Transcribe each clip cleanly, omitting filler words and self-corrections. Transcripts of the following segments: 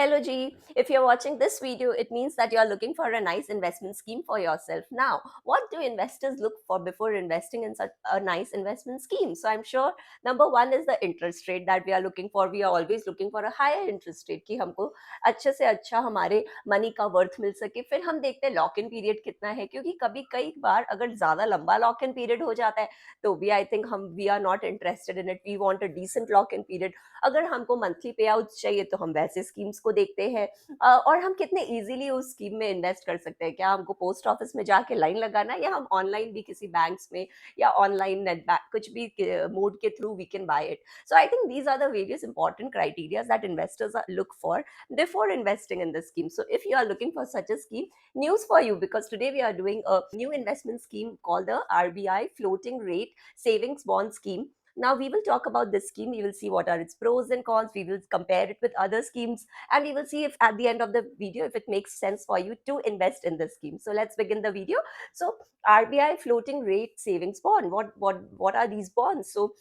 Hello G, if you're watching this video, it means that you're looking for a nice investment scheme for yourself. Now, what do investors look for before investing in such a nice investment scheme? So I'm sure number one is the interest rate that we are looking for. We are always looking for a higher interest rate कि हमको अच्छे से अच्छा हमारे money का worth मिल सके. फिर हम देखते हैं लॉक इन पीरियड कितना है, क्योंकि कभी कई बार अगर ज्यादा लंबा लॉक इन पीरियड हो जाता है तो भी आई थिंक हम we are not interested in it. We want a decent lock in period. अगर हमको मंथली पे आउट चाहिए तो हम वैसे स्कीम्स को देखते हैं. और हम कितने इजीली उस स्कीम में इन्वेस्ट कर सकते हैं. क्या हमको पोस्ट ऑफिस में जाके लाइन लगाना है, या हम ऑनलाइन भी किसी बैंक्स में या ऑनलाइन नेट बैंक कुछ भी मोड के through we can buy it. So I think these are the various important criteria that investors look for before investing in this scheme. So if you are looking for such a scheme, news for you, because today we are doing a new investment scheme called the RBI floating rate savings bond scheme. Now we will talk about this scheme. We will see what are its pros and cons. We will compare it with other schemes, and we will see if at the end of the video if it makes sense for you to invest in this scheme. So let's begin the video. So RBI floating rate savings bond. What are these bonds? So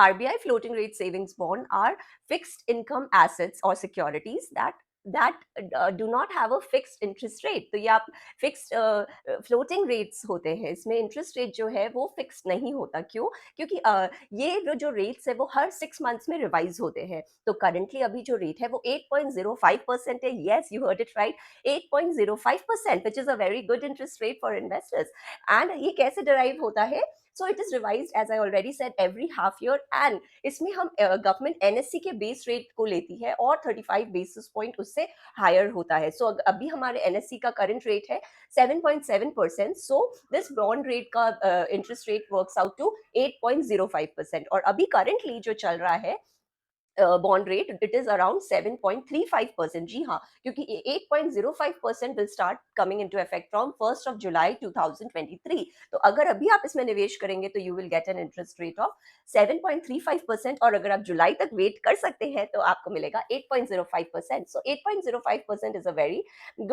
RBI floating rate savings bond are fixed income assets or securities that do not have a fixed interest rate. तो ये आप fixed floating rates होते हैं. इसमें interest rate जो है वो fixed नहीं होता. क्यों? क्योंकि ये जो रेट्स है वो हर 6 मंथ्स में रिवाइज होते हैं. तो करंटली अभी जो रेट है वो 8.05% है. Yes, you heard it right, 8.05%, which is a very good interest rate for investors. And ये कैसे डिराइव होता है? So it is revised, as I already said, every half year, and इसमें हम गवर्नमेंट एनएससी के बेस रेट को लेती है और 35 बेसिस पॉइंट उससे हायर होता है. सो अभी हमारे एनएससी का करंट रेट है 7.7%. सो दिस बॉन्ड रेट का interest rate works out to 8.05%. और अभी करंटली जो चल रहा है bond rate, it is around 7.35%. जी हाँ, क्योंकि 8.05% will start coming into effect from 1 July 2023. तो अगर अभी आप इसमें निवेश करेंगे तो you will get an interest rate of 7.35%. और अगर आप जुलाई तक वेट कर सकते हैं तो आपको मिलेगा 8.05%. सो 8.05% is a very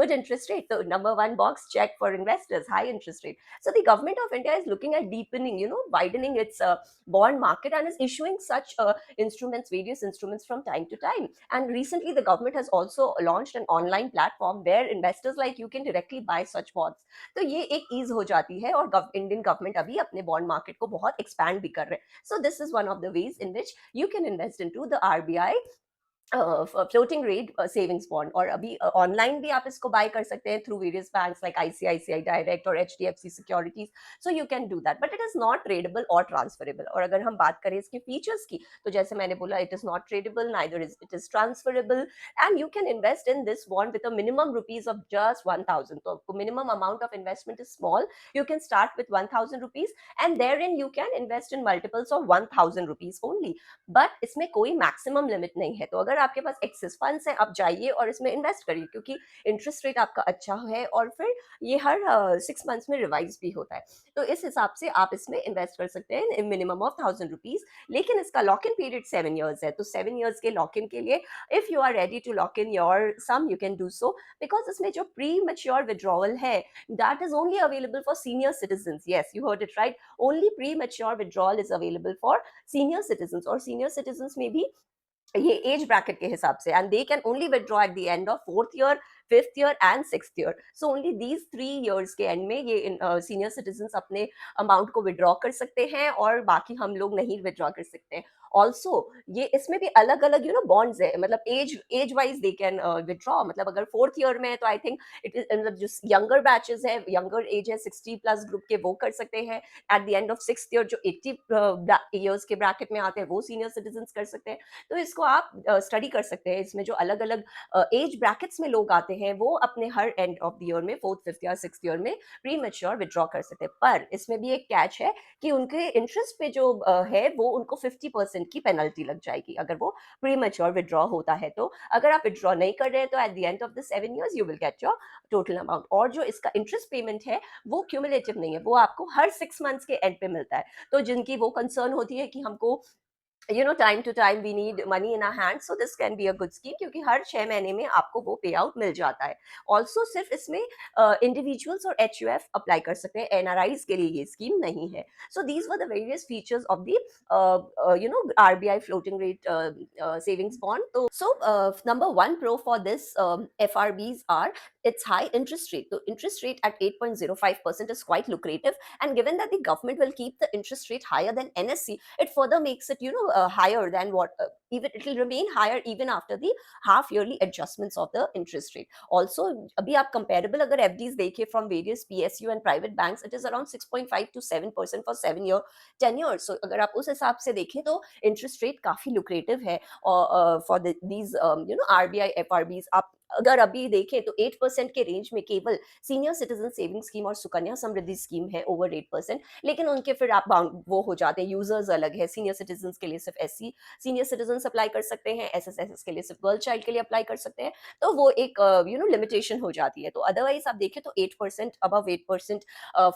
good interest rate. So number one box check for investors, high interest rate. So the government of India is looking at deepening, widening its bond market, and is issuing such instruments, various instruments from time to time. And recently the government has also launched an online platform where investors like you can directly buy such bonds. तो ये एक ease हो जाती है. और Indian government अभी अपने bond market को बहुत एक्सपैंड भी कर रहे हैं. So this is one of the ways in which you can invest into the RBI floating rate savings bond. और अभी ऑनलाइन भी आप इसको बाय कर सकते हैं through various banks like ICICI direct और HDFC securities. So you can do that, but it is not tradable और ट्रांसफरेबल. और अगर हम बात करें इसके फीचर्स की, तो जैसे मैंने बोला, it is not tradable, neither is it is transferable. And you can invest in this bond with a minimum rupees of just 1000. तो minimum amount of investment is small. You can start with 1000 rupees, and therein you can invest in multiples of 1000 rupees only. But इसमें कोई maximum limit नहीं है. तो अगर आपके पास access funds है, आप जाइए और इसमें इन्वेस्ट करिए, क्योंकि इंटरेस्ट रेट आपका अच्छा है और फिर ये हर 6 मंथ्स में रिवाइज भी होता है. तो इस हिसाब से आप इसमें इन्वेस्ट कर सकते हैं मिनिमम ऑफ 1000 रुपीज. लेकिन इसका लॉक इन पीरियड 7 years है. तो 7 years के लॉक इन के लिए if you are ready to lock in your sum, you can do so. Because इसमें जो प्री मेच्योर विड्रॉवल है, that is only available for senior citizen. Yes, you heard it right, only premature withdrawal is available for senior citizen. और senior citizen में भी ये age bracket के हिसाब से, and they can only withdraw at the end of 4th year, 5th year and 6th year. So only these 3 years के and में ये सीनियर सिटीजन अपने अमाउंट को विड्रॉ कर सकते हैं, और बाकी हम लोग नहीं विड्रॉ कर सकते हैं. ऑल्सो ये इसमें भी अलग अलग बॉन्ड्स है. मतलब age wise they can withdraw. मतलब अगर 4th year में है तो आई थिंक इट इज, मतलब जो यंगर बैचेस है, यंगर एज है 60+ ग्रुप के, वो कर सकते हैं. Eight the end of 6th year जो 80 years के ब्रैकेट में आते हैं वो सीनियर सिटीजन कर सकते हैं. तो इसको आप स्टडी कर सकते हैं. इसमें जो अलग अलग एज ब्रैकेट्स में लोग आते हैं वो अपने her end of the year में 4th, 5th या 6th year में प्री मेच्योर विड्रॉ कर सकते हैं. पर इसमें भी एक कैच है कि उनके इंटरेस्ट पे जो है वो उनको 50% की पेनल्टी लग जाएगी अगर वो प्री मेच्योर विड्रॉ होता है. तो अगर आप विड्रॉ नहीं कर रहे हैं तो eight the end of the 7 years you will get your total amount. और जो इसका इंटरेस्ट पेमेंट है वो क्यूमुलेटिव नहीं है, वो आपको हर 6 मंथ्स के एंड पे मिलता है. तो जिनकी वो कंसर्न होती है कि हमको time to time we need money in our hand, so this can be a good scheme, क्योंकि हर 6 महीने में आपको वो पे आउट मिल जाता है। ऑल्सो सिर्फ इसमें इंडिविजुअल्स और एच अप्लाई कर सकते हैं, एनआरआईज के लिए ये स्कीम नहीं है। So these were the various features of the RBI floating rate savings bond. तो so number one pro for this F R Bs are its high interest rate. So interest rate at 8.05% is quite lucrative, and given that the government will keep the interest rate higher than NSE, it further makes it higher than what even it will remain higher even after the half yearly adjustments of the interest rate. Also, abhi aap comparable agar FDs dekhe from various PSU and private banks, it is around 6.5 to 7% for 7-year tenure. So agar aap us hisab se dekhe to interest rate काफी lucrative है, और for these RBI FRBs आप अगर अभी देखें तो 8% के range में केवल सीनियर सिटीजन सेविंग स्कीम और सुकन्या समृद्धि स्कीम है ओवर 8%। लेकिन उनके फिर आप वो हो जाते हैं, यूजर्स अलग है। सीनियर सिटीजन के लिए सिर्फ एससी सीनियर सिटीजन अप्लाई कर सकते हैं, एसएसएस के लिए सिर्फ गर्ल चाइल्ड के लिए अप्लाई कर सकते हैं। तो वो एक लिमिटेशन हो जाती है। तो अदरवाइज आप देखें तो 8%, above 8%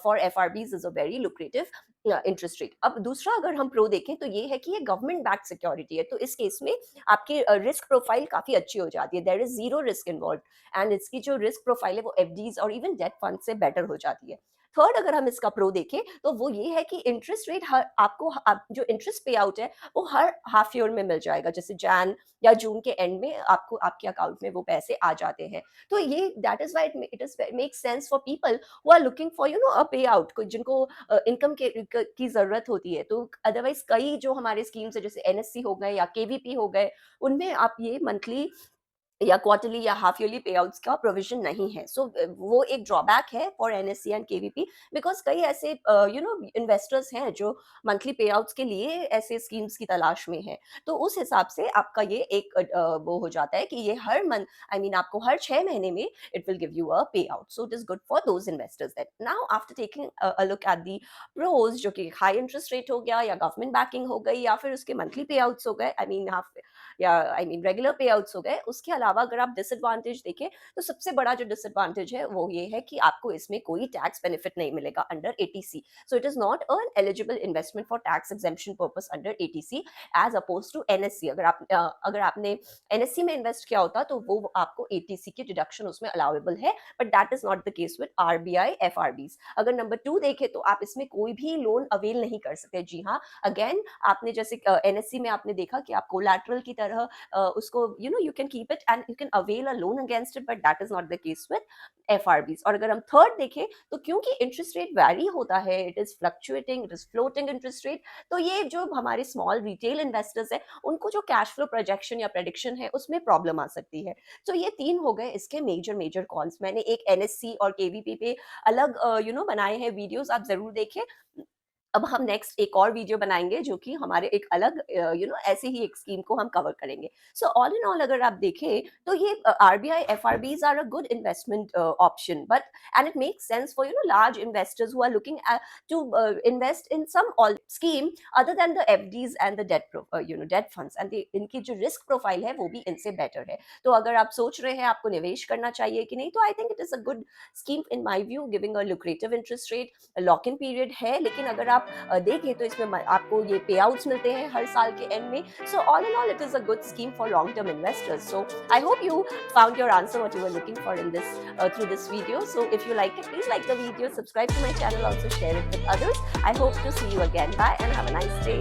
for FRBs is a very lucrative interest rate. अब दूसरा अगर हम प्रो देखें तो ये है कि ये गवर्नमेंट बैक्ड सिक्योरिटी है, तो इस केस में आपकी रिस्क प्रोफाइल काफी अच्छी हो जाती है। There is zero risk involve, and इसकी जो रिस्क प्रोफाइल है वो एफडीज और इवन डेट फंड से बेटर हो जाती है। थर्ड अगर हम इसका प्रो देखें तो वो ये है कि इंटरेस्ट रेट हर आपको जो इंटरेस्ट पे आउट है वो हर हाफ ईयर में मिल जाएगा। जैसे जैन या जून के एंड में आपको आपके अकाउंट में वो पैसे आ जाते हैं। तो ये that is why it is make sense for people who are looking for a pay out, जिनको इनकम की जरूरत होती है। तो अदरवाइज कई जो हमारे स्कीम्स है जैसे एनएससी हो गए या केवीपी हो गए, उनमें आप ये मंथली या क्वार्टरली या हाफ ईयरली पे आउट्स का प्रोविजन नहीं है। सो वो एक ड्रॉबैक है for NSC and KVP, because कई ऐसे इन्वेस्टर्स हैं जो मंथली पे आउट्स के लिए ऐसे स्कीम्स की तलाश में है। तो उस हिसाब से आपका ये एक वो हो जाता है कि ये हर मंथ आपको हर 6 महीने में it will give you a pay out. So it is good for those investors that now after taking a look at the pros, जो कि हाई इंटरेस्ट रेट हो गया या गवर्नमेंट बैकिंग हो गई या फिर उसके मंथली पे आउट्स हो गए, हाफ या रेगुलर पे आउट्स हो गए। उसके अलावा अगर आप डिसएडवांटेज देखें तो सबसे बड़ा जो डिसएडवांटेज है वो ये है कि आपको इसमें कोई टैक्स बेनिफिट नहीं मिलेगा under eighty C. So it is not an eligible investment for tax exemption purpose under eighty C as oppose to NSC. अगर आपने एनएससी में इन्वेस्ट किया होता तो वो आपको एटीसी की डिडक्शन उसमें अलाउेबल है, but that is not the case with RBI FRBs. अगर नंबर 2 देखें तो आप इसमें कोई भी लोन अवेल नहीं कर सकते। जी हाँ, अगेन आपने जैसे एनएससी में आपने देखा कि आप कोलैटरल की तरह उसको you can keep it and you can avail a loan against it, but that is not the case with FRBs. और अगर हम थर्ड देखें तो क्योंकि इंटरेस्ट रेट वैरी होता है, it is fluctuating, it is floating interest rate, तो ये जो हमारे स्मॉल रिटेल इन्वेस्टर्स है उनको जो कैश फ्लो प्रोजेक्शन या प्रेडिक्शन है उसमें प्रॉब्लम आ सकती है। तो ये 3 हो गए इसके मेजर मेजर कॉन्स। मैंने एक एनएससी और केवीपी पे अलग बनाए हैं वीडियोस, आप जरूर देखें। अब हम नेक्स्ट एक और वीडियो बनाएंगे जो कि हमारे एक अलग ऐसे ही एक स्कीम को हम कवर करेंगे। सो ऑल इन ऑल अगर आप देखें तो ये RBI FRBs are a good investment option, but and it makes sense for large investors who are looking to invest in some all scheme other than the FDs and the debt funds, and इनकी जो risk profile है वो भी इनसे better है। तो अगर आप सोच रहे हैं आपको निवेश करना चाहिए कि नहीं, तो I think it is a good scheme in my view, giving a lucrative interest rate, lock in period है। लेकिन अगर आप देखें तो इसमें आपको ये पे आउट्स मिलते हैं हर साल के एंड में। So all in all it is a good scheme for long term investors. So I hope you found your answer what you were looking for in this through this video. So if you like it, please like the video, subscribe to my channel, also share it with others. I hope to see you again. Bye and have a nice day.